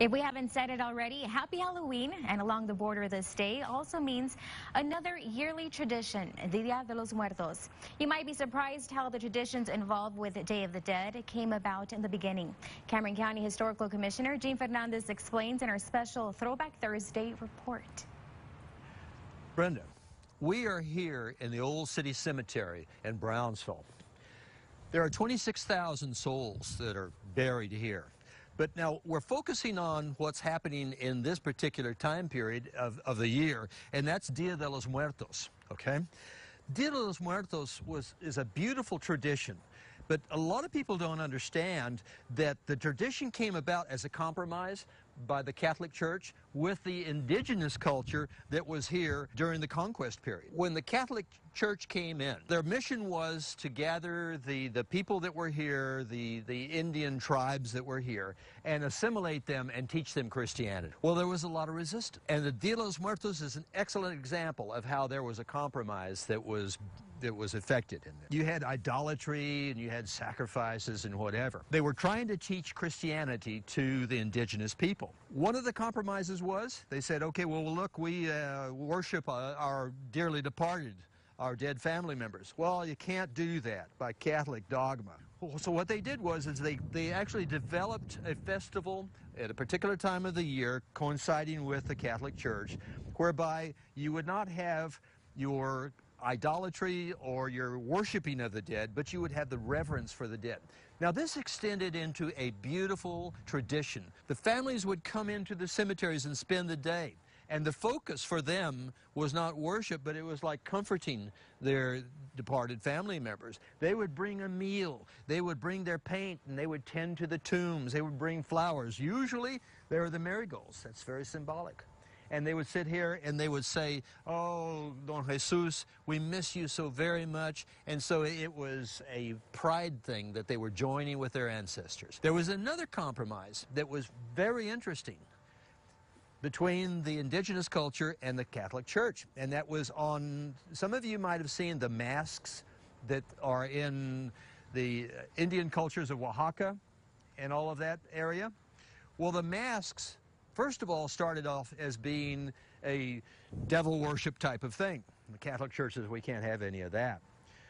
If we haven't said it already, happy Halloween. And along the border this day also means another yearly tradition, Dia de los Muertos. You might be surprised how the traditions involved with the Day of the Dead came about in the beginning. Cameron County Historical Commissioner Jean Fernandez explains in our special Throwback Thursday report. Brenda, we are here in the Old City Cemetery in Brownsville. There are 26,000 souls that are buried here. But now we're focusing on what's happening in this particular time period of the year, and that's Dia de los Muertos, okay? Dia de los Muertos is a beautiful tradition, but a lot of people don't understand that the tradition came about as a compromise by the Catholic Church with the indigenous culture that was here during the conquest period. When the Catholic Church came in, their mission was to gather the people that were here, the Indian tribes that were here, and assimilate them and teach them Christianity. Well, there was a lot of resistance. And the Dia de los Muertos is an excellent example of how there was a compromise that was affected in there. You had idolatry and you had sacrifices and whatever. They were trying to teach Christianity to the indigenous people. One of the compromises was, they said, okay, well, look, we worship our dearly departed, our dead family members. Well, you can't do that by Catholic dogma. So what they did was they actually developed a festival at a particular time of the year coinciding with the Catholic Church, whereby you would not have your idolatry or your worshiping of the dead, but you would have the reverence for the dead. Now, this extended into a beautiful tradition. The families would come into the cemeteries and spend the day, and the focus for them was not worship, but it was like comforting their departed family members. They would bring a meal, they would bring their paint, and they would tend to the tombs, they would bring flowers. Usually, they were the marigolds. That's very symbolic. And they would sit here and they would say, "Oh, Don Jesus, we miss you so very much." And so it was a pride thing that they were joining with their ancestors. There was another compromise that was very interesting between the indigenous culture and the Catholic Church. And that was on, some of you might have seen the masks that are in the Indian cultures of Oaxaca and all of that area. Well, the masks, first of all, started off as being a devil worship type of thing. The Catholic Church says we can't have any of that.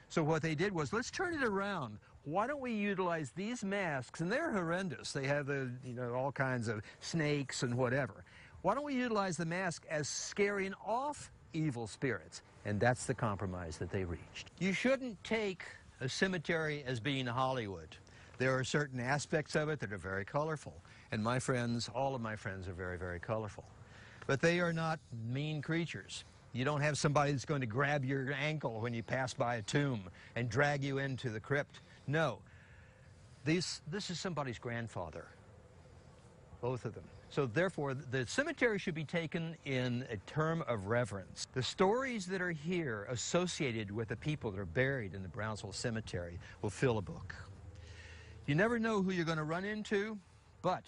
So what they did was, let's turn it around. Why don't we utilize these masks? And they're horrendous. They have all kinds of snakes and whatever. Why don't we utilize the mask as scaring off evil spirits? And that's the compromise that they reached. You shouldn't take a cemetery as being Hollywood. There are certain aspects of it that are very colorful. And my friends, all of my friends are very, very colorful. But they are not mean creatures. You don't have somebody that's going to grab your ankle when you pass by a tomb and drag you into the crypt. No. This is somebody's grandfather. Both of them. So therefore, the cemetery should be taken in a term of reverence. The stories that are here associated with the people that are buried in the Brownsville Cemetery will fill a book. You never know who you're going to run into, but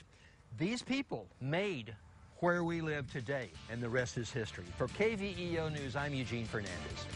these people made where we live today, and the rest is history. For KVEO News, I'm Eugene Fernandez.